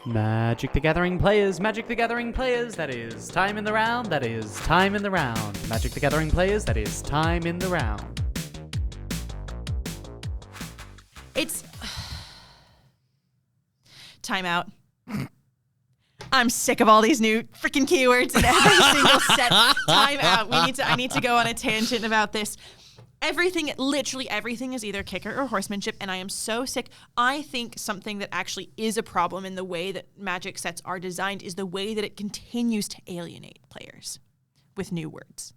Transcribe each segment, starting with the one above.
Magic the Gathering players, Magic the Gathering players, that is time in the round, that is time in the round. Magic the Gathering players, that is time in the round. It's... Time out. I'm sick of all these new freaking keywords in every single set. Time out. I need to go on a tangent about this. Literally everything is either kicker or horsemanship, and I am so sick. I think something that actually is a problem in the way that Magic sets are designed is the way that it continues to alienate players with new words,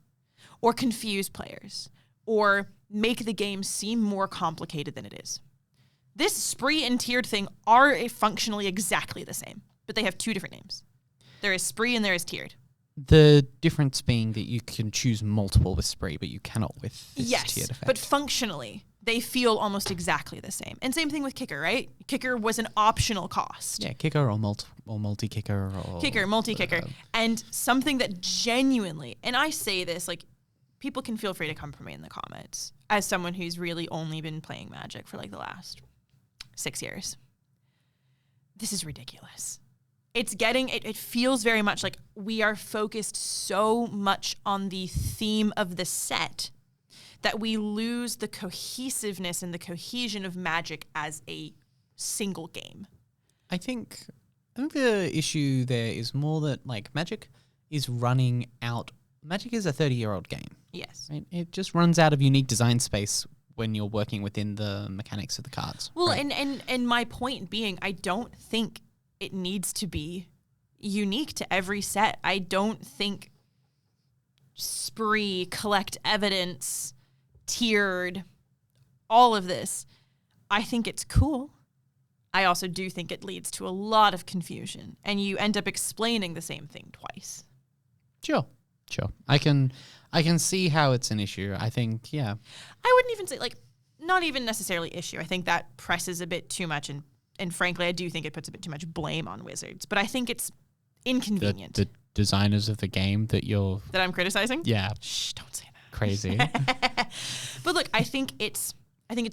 or confuse players, or make the game seem more complicated than it is. This spree and tiered thing are functionally exactly the same, but they have two different names. There is spree and there is tiered. The difference being that you can choose multiple with spree, but you cannot with this tiered effect. But functionally, they feel almost exactly the same. And same thing with kicker, right? Kicker was an optional cost. Yeah, kicker or multi-kicker. Kicker, multi-kicker. And something that genuinely, and I say this, like, people can feel free to come for me in the comments, as someone who's really only been playing Magic for like the last 6 years. This is ridiculous. It feels very much like we are focused so much on the theme of the set that we lose the cohesiveness and the cohesion of Magic as a single game. I think the issue there is more that like Magic is running out. Magic is a 30-year-old game. Yes. Right? It just runs out of unique design space when you're working within the mechanics of the cards. Well, right? and my point being, I don't think it needs to be unique to every set. I don't think spree, collect evidence, tiered, all of this. I think it's cool. I also do think it leads to a lot of confusion, and you end up explaining the same thing twice. Sure. I can see how it's an issue. I think, yeah. I wouldn't even say, like, not even necessarily issue. I think that presses a bit too much, and frankly, I do think it puts a bit too much blame on Wizards. But I think it's inconvenient. The designers of the game that I'm criticizing? Yeah. Shh, don't say that. Crazy. But look, I think it's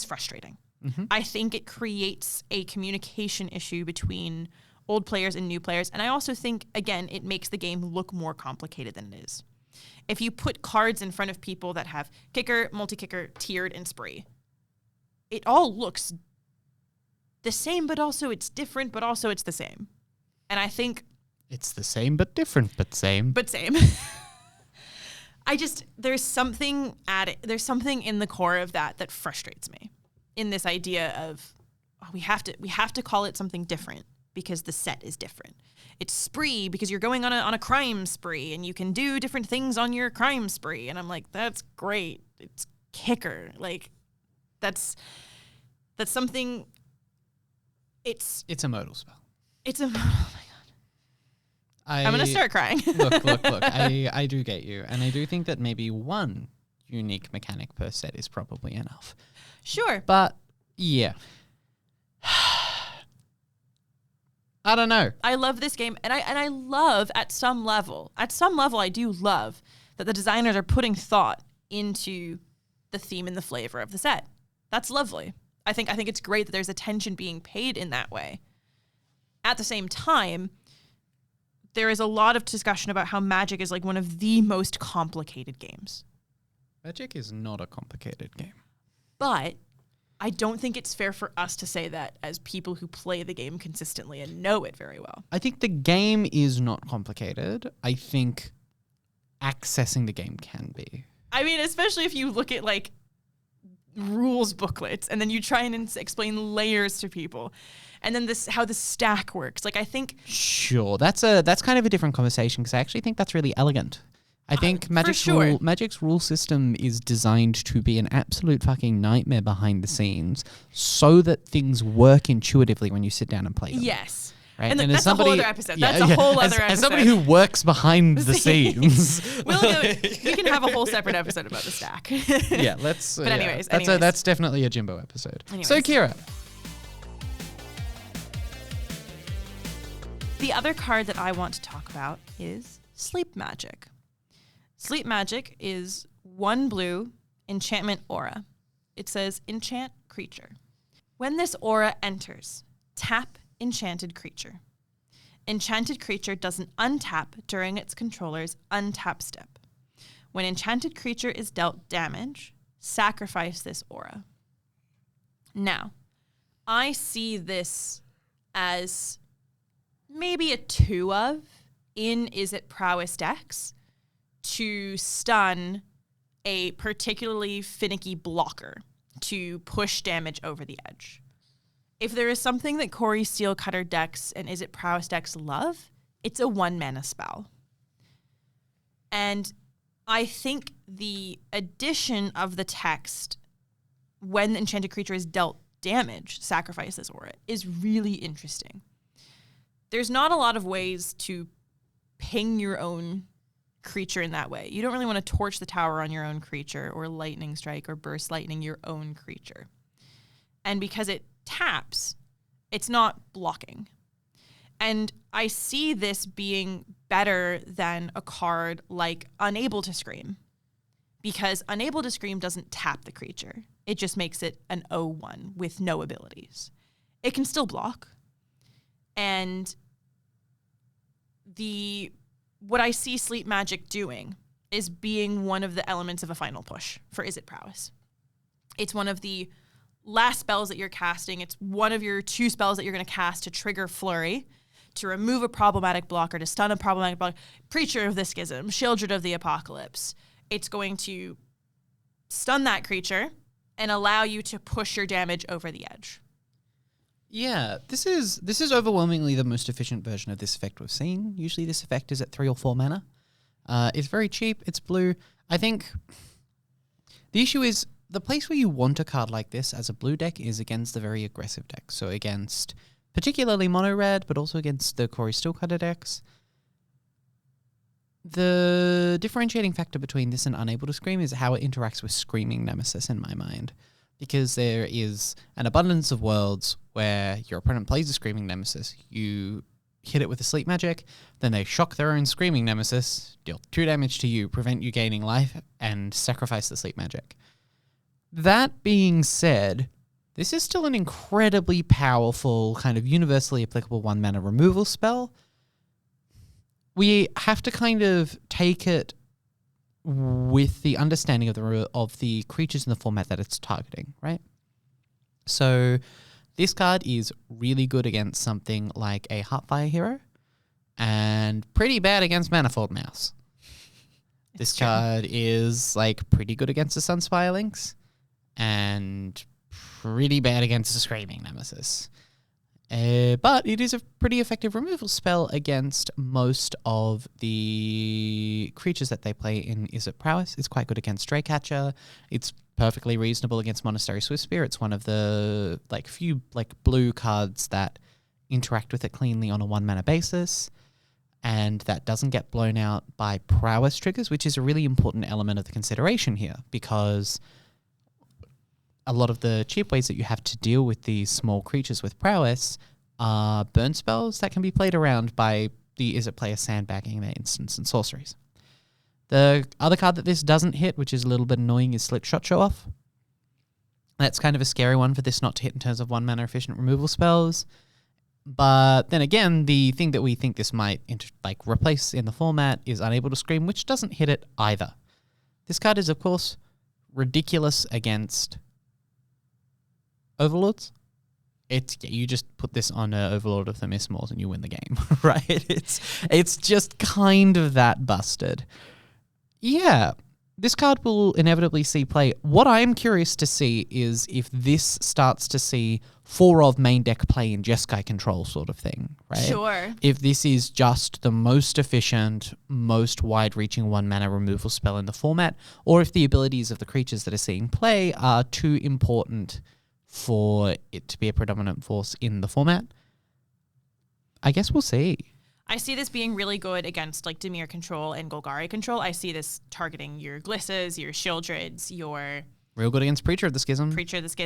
frustrating. Mm-hmm. I think it creates a communication issue between old players and new players. And I also think, again, it makes the game look more complicated than it is. If you put cards in front of people that have kicker, multi-kicker, tiered, and spree, it all looks the same, but also it's different, but also it's the same. And I think... It's the same, but different, but same. But same. There's something in the core of that frustrates me. In this idea of, we have to call it something different because the set is different. It's spree because you're going on a crime spree and you can do different things on your crime spree. And I'm like, that's great. It's kicker. Like, that's something... It's a modal spell. Oh my God. I'm going to start crying. Look. I do get you. And I do think that maybe one unique mechanic per set is probably enough. Sure. But, yeah. I don't know. I love this game. And I love, at some level, I do love that the designers are putting thought into the theme and the flavor of the set. That's lovely. I think it's great that there's attention being paid in that way. At the same time, there is a lot of discussion about how Magic is like one of the most complicated games. Magic is not a complicated game. But I don't think it's fair for us to say that as people who play the game consistently and know it very well. I think the game is not complicated. I think accessing the game can be. I mean, especially if you look at like rules booklets and then you try and explain layers to people and then how the stack works. Like, I think... Sure, that's kind of a different conversation because I actually think that's really elegant. I think Magic's rule system is designed to be an absolute fucking nightmare behind the scenes so that things work intuitively when you sit down and play them. Yes. Right? And that's a whole other episode. That's a whole other episode. As somebody who works behind the scenes. We can have a whole separate episode about the stack. Yeah, let's... But anyways. That's definitely a Jimbo episode. Anyways. So, Kira. The other card that I want to talk about is Sleep Magic. Sleep Magic is 1 blue, enchantment aura. It says, enchant creature. When this aura enters, tap enchanted creature. Enchanted creature doesn't untap during its controller's untap step. When enchanted creature is dealt damage, sacrifice this aura. Now, I see this as maybe a 2 of in Is It Prowess decks to stun a particularly finicky blocker to push damage over the edge. If there is something that Corey Steelcutter decks and Is It Prowess decks love, it's a 1 mana spell. And I think the addition of the text when the enchanted creature is dealt damage, sacrifice this aura, is really interesting. There's not a lot of ways to ping your own creature in that way. You don't really want to torch the tower on your own creature or lightning strike or burst lightning your own creature. And because it taps, it's not blocking. And I see this being better than a card like Unable to Scream, because Unable to Scream doesn't tap the creature. It just makes it an 0/1 with no abilities. It can still block. And what I see Sleep Magic doing is being one of the elements of a final push for Is It Prowess. It's one of the last spells that you're casting. It's one of your 2 spells that you're going to cast to trigger Flurry, to remove a problematic blocker, to stun a problematic blocker. Preacher of the Schism, Shieldred of the Apocalypse. It's going to stun that creature and allow you to push your damage over the edge. Yeah, this is overwhelmingly the most efficient version of this effect we've seen. Usually this effect is at 3 or 4 mana. It's very cheap, it's blue. I think the issue is the place where you want a card like this as a blue deck is against the very aggressive deck. So against particularly mono red, but also against the Corey Steelcutter decks. The differentiating factor between this and Unable to Scream is how it interacts with Screaming Nemesis in my mind. Because there is an abundance of worlds where your opponent plays a Screaming Nemesis, you hit it with a Sleep Magic, then they shock their own Screaming Nemesis, deal 2 damage to you, prevent you gaining life, and sacrifice the Sleep Magic. That being said, this is still an incredibly powerful, kind of universally applicable 1 mana removal spell. We have to kind of take it with the understanding of the creatures in the format that it's targeting, right? So this card is really good against something like a Heartfire Hero and pretty bad against Manifold Mouse. This card is like pretty good against the Sunspire Lynx and pretty bad against the Screaming Nemesis. But it is a pretty effective removal spell against most of the creatures that they play in Is It Prowess. It's quite good against Draycatcher. It's perfectly reasonable against Monastery Swiftspear. It's one of the few blue cards that interact with it cleanly on a 1 mana basis, and that doesn't get blown out by Prowess triggers, which is a really important element of the consideration here, because a lot of the cheap ways that you have to deal with these small creatures with prowess are burn spells that can be played around by the Is It player sandbagging their instants and sorceries. The other card that this doesn't hit, which is a little bit annoying, is Slipshot Show Off. That's kind of a scary one for this not to hit in terms of 1 mana efficient removal spells. But then again, the thing that we think this might replace in the format is Unable to Scream, which doesn't hit it either. This card is, of course, ridiculous against Overlords. You just put this on an Overlord of the Mistmores and you win the game, right? It's just kind of that busted. Yeah, this card will inevitably see play. What I'm curious to see is if this starts to see 4 of main deck play in Jeskai control sort of thing, right? Sure. If this is just the most efficient, most wide-reaching 1 mana removal spell in the format, or if the abilities of the creatures that are seeing play are too important for it to be a predominant force in the format. I guess we'll see. I see this being really good against Dimir control and Golgari control. I see this targeting your Glissas, your Shieldreds, your... Real good against Preacher of the Schism.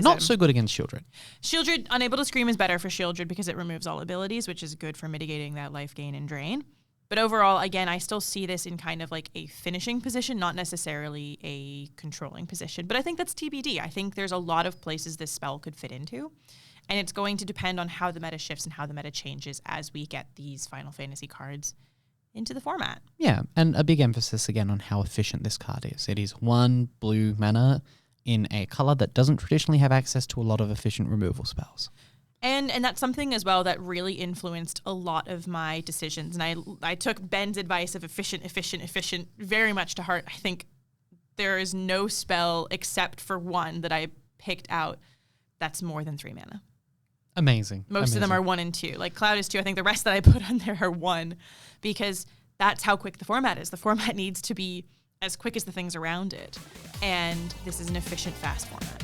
Not so good against Shieldred. Shieldred, Unable to Scream is better for Shieldred because it removes all abilities, which is good for mitigating that life gain and drain. But overall, again, I still see this in kind of a finishing position, not necessarily a controlling position. But I think that's TBD. I think there's a lot of places this spell could fit into. And it's going to depend on how the meta shifts and how the meta changes as we get these Final Fantasy cards into the format. Yeah, and a big emphasis again on how efficient this card is. It is 1 blue mana in a color that doesn't traditionally have access to a lot of efficient removal spells. And that's something as well that really influenced a lot of my decisions. And I took Ben's advice of efficient very much to heart. I think there is no spell except for one that I picked out that's more than 3 mana. Amazing. Most of them are 1 and 2. Like Cloud is 2. I think the rest that I put on there are 1 because that's how quick the format is. The format needs to be as quick as the things around it. And this is an efficient, fast format.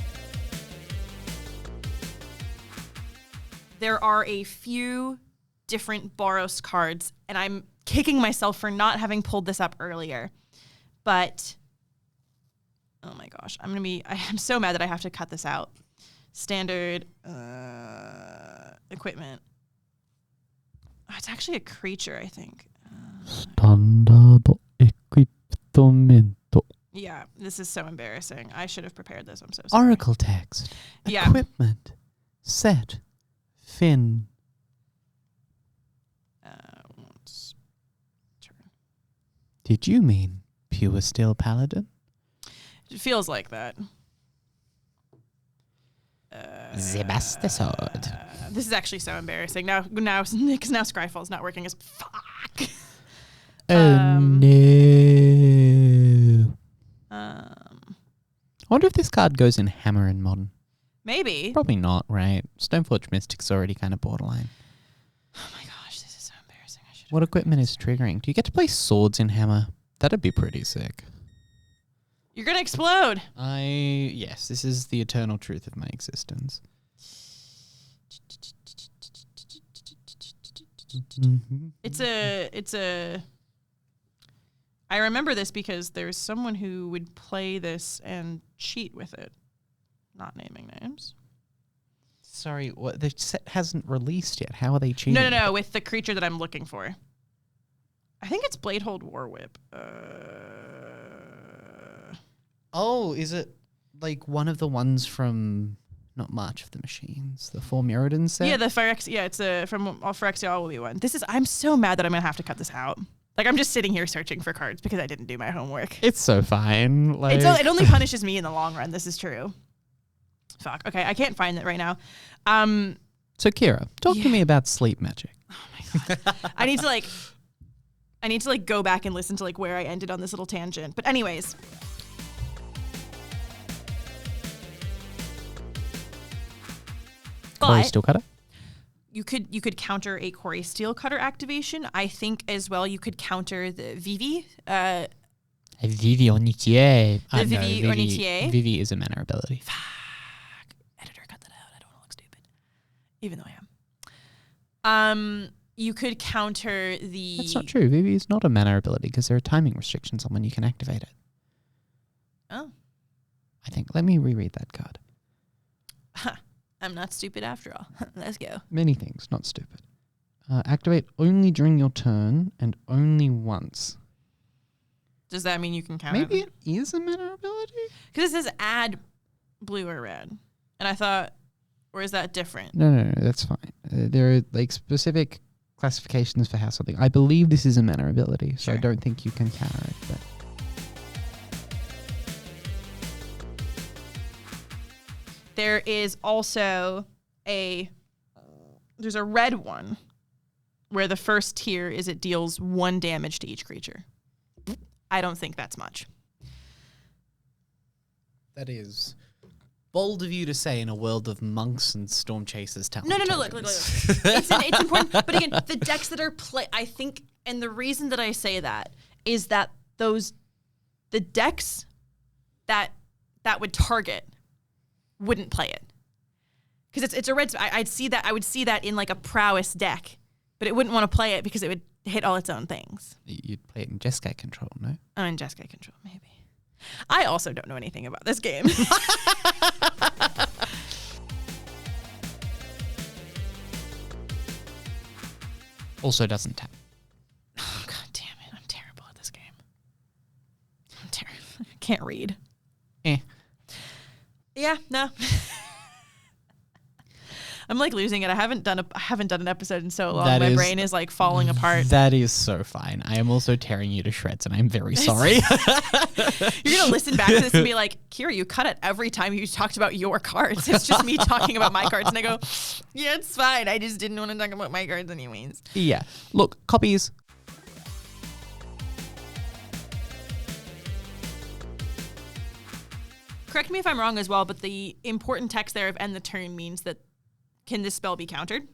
There are a few different Boros cards, and I'm kicking myself for not having pulled this up earlier. But, oh my gosh, I'm so mad that I have to cut this out. Standard equipment. Oh, it's actually a creature, I think. Standard equipment. Yeah, this is so embarrassing. I should have prepared this. I'm so sorry. Oracle text. Yeah. Equipment. Set. Fin. Turn. Did you mean pure steel paladin? It feels like that. Zebastisod. This is actually so embarrassing. Now Scryfall's not working as fuck. Oh no. I wonder if this card goes in Hammer in Modern. Maybe. Probably not, right? Stoneforge Mystic's already kind of borderline. Oh my gosh, this is so embarrassing. What equipment is triggering? Do you get to play swords in Hammer? That'd be pretty sick. You're gonna explode. Yes, this is the eternal truth of my existence. It's a I remember this because there's someone who would play this and cheat with it. Not naming names. Sorry, what? The set hasn't released yet. How are they cheating? No, with the creature that I'm looking for. I think it's Bladehold Warwhip. Oh, is it like one of the ones from not March of the Machines, the 4 Mirrodin set? Yeah, the Phyrexia. Yeah, it's from Phyrexia All will be one. I'm so mad that I'm gonna have to cut this out. Like I'm just sitting here searching for cards because I didn't do my homework. It's so fine. Like it only punishes me in the long run. This is true. Fuck. Okay, I can't find it right now. So Kira, talk to me about sleep magic. Oh my god. I need to go back and listen to like where I ended on this little tangent. But anyways. Quarry Steel Cutter? You could counter a Quarry Steel Cutter activation. I think as well you could counter the Vivi. Vivi Onitier. Vivi Onitier. Vivi is a mana ability. Fuck. Editor, cut that out. I don't want to look stupid. Even though I am. You could counter the... That's not true. Vivi is not a mana ability because there are timing restrictions on when you can activate it. Oh. I think. Let me reread that card. Huh. I'm not stupid after all. Let's go. Many things, not stupid. Activate only during your turn and only once. Does that mean you can counter Maybe it is a mana ability? Because it says add blue or red. And I thought, or is that different? No, that's fine. There are like specific classifications for how something... I believe this is a mana ability, so Sure. I don't think you can counter it. But There is also there's a red one where the first tier is it deals 1 damage to each creature. I don't think that's much. that is bold of you to say in a world of monks and storm chasers. No, look. It's important. But again, the decks that are I think, and the reason that I say that is that the decks that would target wouldn't play it. Because it's a red, I would see that in like a prowess deck, but it wouldn't want to play it because it would hit all its own things. You'd play it in Jeskai control, no? Oh, in Jeskai control, maybe. I also don't know anything about this game. Also doesn't tap. Oh, God damn it. I'm terrible at this game. I'm terrible. I can't read. Yeah, no. I'm like losing it. I haven't done an episode in so long. That My is- brain is like falling apart. That is so fine. I am also tearing you to shreds, and I'm very sorry. You're gonna listen back to this and be like, Kira, you cut it every time you talked about your cards. It's just me talking about my cards, and I go, yeah, it's fine. I just didn't want to talk about my cards anyways. Yeah. Look, copies. Correct me if I'm wrong as well, but the important text there of end the turn means that can this spell be countered?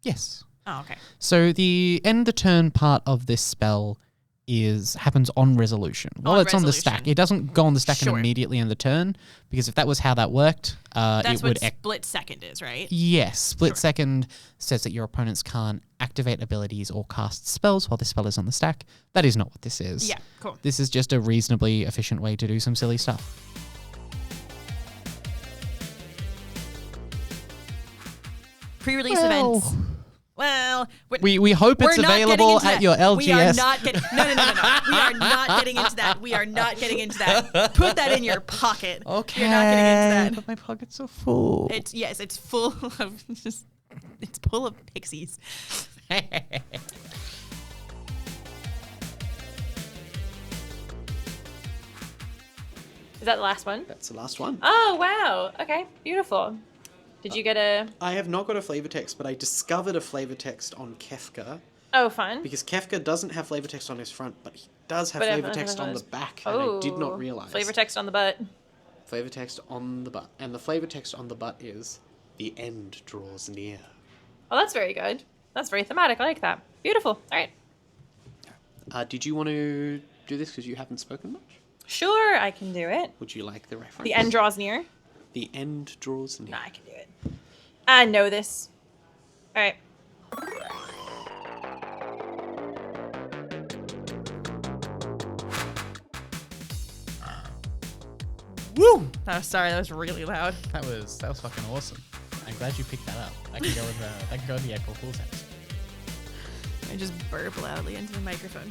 Yes. Oh, okay. So the end the turn part of this spell happens on resolution. While it's on the stack, resolution. it doesn't go on the stack Sure. and immediately end the turn, because if that was how that worked, That's it would what split second is, right? Yes, split Sure. second says that your opponents can't activate abilities or cast spells while the spell is on the stack. That is not what this is. Yeah, cool. This is just a reasonably efficient way to do some silly stuff. Pre-release events. Well, We hope it's we're not getting available into at that. your LGS. We are not getting. No. We are not getting into that. We are not getting into that. Put that in your pocket. Okay. You're not getting into that. But my pockets are full. It's full of just. It's full of pixies. Is that the last one? That's the last one. Oh, wow. Okay, beautiful. Did you get a... I have not got a flavor text, but I discovered a flavor text on Kefka. Oh, fun. Because Kefka doesn't have flavor text on his front, but he does have But flavor everyone text has on the those. back, and I did not realize. Flavor text on the butt. Flavor text on the butt. And the flavor text on the butt is, the end draws near. Oh, that's very good. That's very thematic. I like that. Beautiful. All right. Did you want to do this because you haven't spoken much? Sure, I can do it. Would you like the reference? The end draws near. The end draws near. No, I can do it. I know this. All right. Woo! Oh, sorry, that was really loud. That was fucking awesome. I'm glad you picked that up. That can go in the April Fool's episode. I just burp loudly into the microphone.